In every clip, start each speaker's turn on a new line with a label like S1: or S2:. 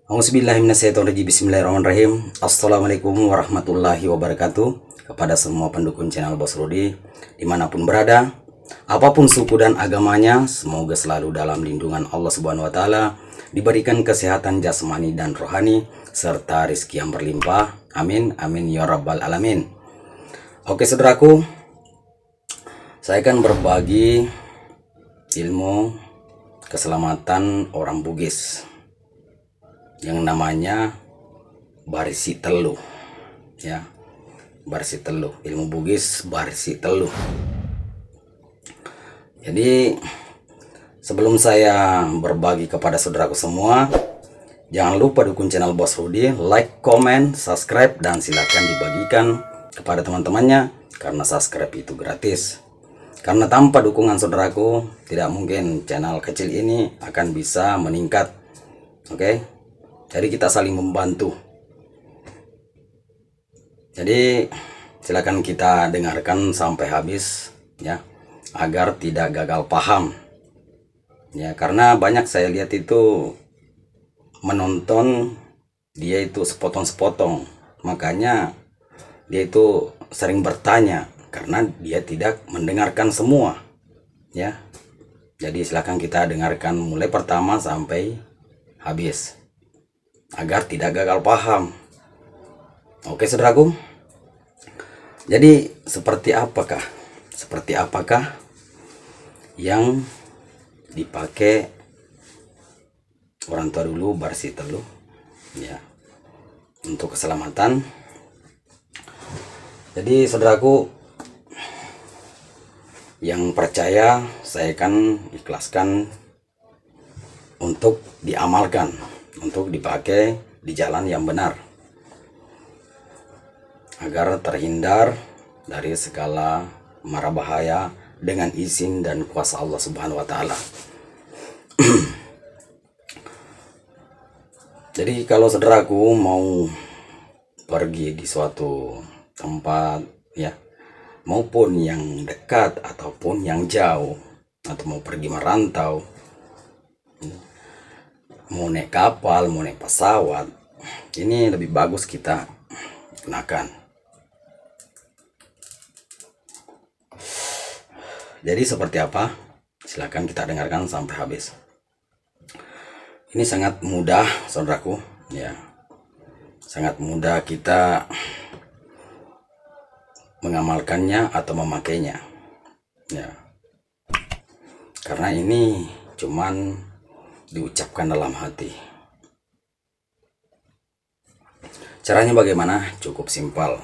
S1: Auzubillahiminasyaitonirrajim. Bismillahirrahmanirrahim. Assalamualaikum warahmatullahi wabarakatuh. Kepada semua pendukung channel Bos Rudi dimanapun berada, apapun suku dan agamanya, semoga selalu dalam lindungan Allah Subhanahu wa Ta'ala, diberikan kesehatan jasmani dan rohani, serta rezeki yang berlimpah. Amin, amin ya rabbal alamin. Oke saudaraku, saya akan berbagi ilmu keselamatan orang Bugis yang namanya Barisi Telu, ya. Barisi Telu, ilmu Bugis Barisi Telu. Jadi sebelum saya berbagi kepada saudaraku semua, jangan lupa dukung channel Bos Rudi, like, comment, subscribe, dan silakan dibagikan kepada teman-temannya, karena subscribe itu gratis. Karena tanpa dukungan saudaraku, tidak mungkin channel kecil ini akan bisa meningkat. Oke, jadi kita saling membantu. Jadi silakan kita dengarkan sampai habis, ya, agar tidak gagal paham. Ya, karena banyak saya lihat itu menonton dia itu sepotong-sepotong, makanya dia itu sering bertanya karena dia tidak mendengarkan semua, ya. Jadi silakan kita dengarkan mulai pertama sampai habis agar tidak gagal paham. Oke saudaraku, jadi seperti apakah yang dipakai orang tua dulu Barisi Telu, ya, untuk keselamatan. Jadi saudaraku yang percaya, saya akan ikhlaskan untuk diamalkan, untuk dipakai di jalan yang benar, agar terhindar dari segala mara bahaya dengan izin dan kuasa Allah Subhanahu wa Ta'ala. Jadi kalau saudaraku mau pergi di suatu tempat, ya, maupun yang dekat ataupun yang jauh, atau mau pergi merantau, mau naik kapal, mau naik pesawat, ini lebih bagus kita gunakan. Jadi seperti apa? Silahkan kita dengarkan sampai habis. Ini sangat mudah saudaraku, ya, sangat mudah kita mengamalkannya atau memakainya, ya, karena ini cuman diucapkan dalam hati. Caranya bagaimana? Cukup simpel.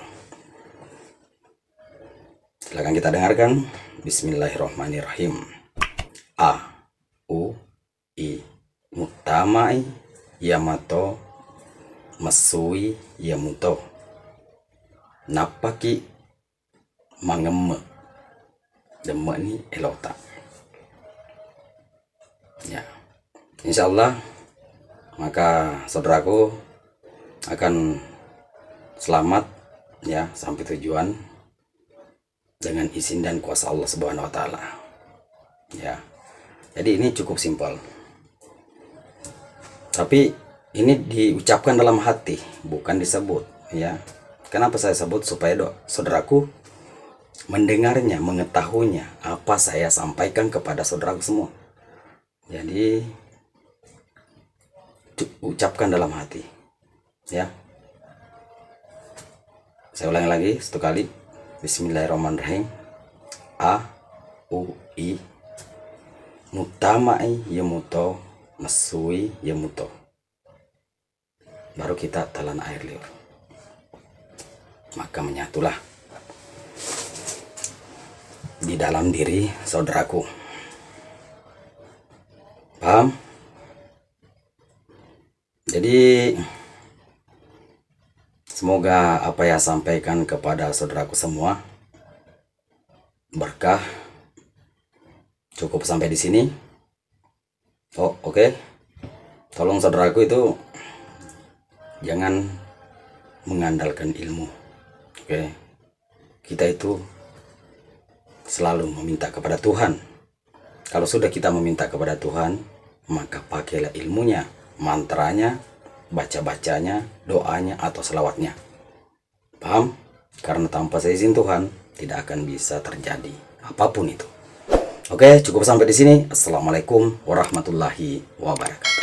S1: Silahkan kita dengarkan. Bismillahirrahmanirrahim. A U I Mutamai Yamato Masui Yamuto Napaki Mangemme Demek ni elota, ya. Insyaallah maka saudaraku akan selamat, ya, sampai tujuan dengan izin dan kuasa Allah Subhanahu wa Ta'ala, ya. Jadi ini cukup simpel, tapi ini diucapkan dalam hati, bukan disebut, ya. Kenapa saya sebut? Supaya saudaraku mendengarnya, mengetahuinya apa saya sampaikan kepada saudaraku semua. Jadi ucapkan dalam hati, ya. Saya ulangi lagi satu kali. Bismillahirrahmanirrahim. A U I Mutamai Yamuto Masui Yamuto. Baru kita telan air liur, maka menyatulah di dalam diri saudaraku. Paham? Jadi semoga apa yang sampaikan kepada saudaraku semua berkah. Cukup sampai di sini. Oh, oke. Tolong saudaraku itu jangan mengandalkan ilmu. Oke. Kita itu selalu meminta kepada Tuhan. Kalau sudah kita meminta kepada Tuhan, maka pakailah ilmunya, mantranya, baca-bacanya, doanya, atau selawatnya. Paham? Karena tanpa seizin Tuhan tidak akan bisa terjadi apapun itu. Oke, cukup sampai di sini. Assalamualaikum warahmatullahi wabarakatuh.